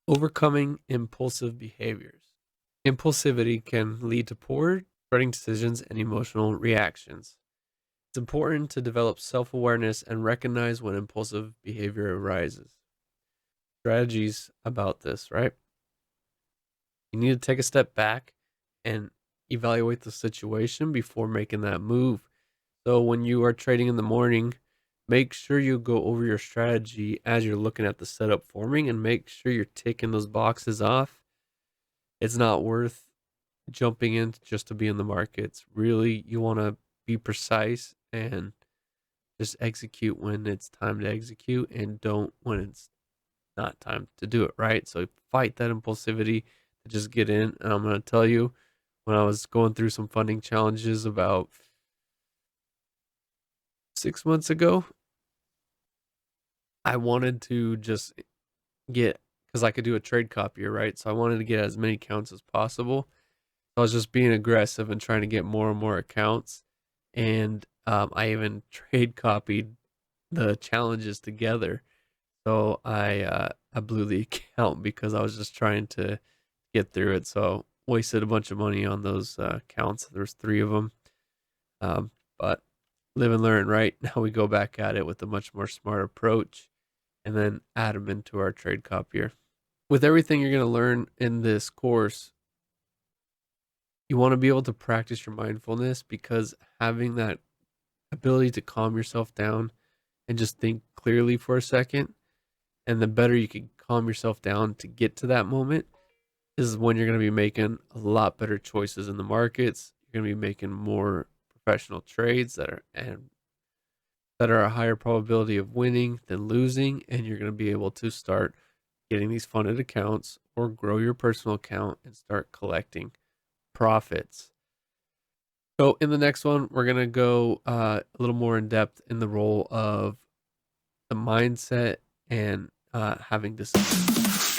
Overcoming impulsive behaviors. Impulsivity can lead to poor spreading decisions and emotional reactions. It's important to develop self awareness and recognize when impulsive behavior arises. Strategies about this, right? You need to take a step back and evaluate the situation before making that move. So, when you are trading in the morning, make sure you go over your strategy as you're looking at the setup forming and make sure you're ticking those boxes off. It's not worth jumping in just to be in the markets. Really, you want to be precise and just execute when it's time to execute and don't when it's not time to do it, right? So fight that impulsivity to just get in. And I'm going to tell you, when I was going through some funding challenges about 6 months ago, I wanted to just get, because I could do a trade copier, right? So I wanted to get as many accounts as possible. I was just being aggressive and trying to get more and more accounts. And I even trade copied the challenges together. So I blew the account because I was just trying to get through it. So wasted a bunch of money on those accounts. There's three of them. But live and learn, right? Now we go back at it with a much more smart approach and then add them into our trade copier. With everything you're going to learn in this course, you want to be able to practice your mindfulness because having that ability to calm yourself down and just think clearly for a second, and the better you can calm yourself down to get to that moment is when you're going to be making a lot better choices in the markets. You're going to be making more professional trades that are a higher probability of winning than losing, and you're going to be able to start getting these funded accounts or grow your personal account and start collecting profits. So in the next one, we're going to go a little more in depth in the role of the mindset and having discipline.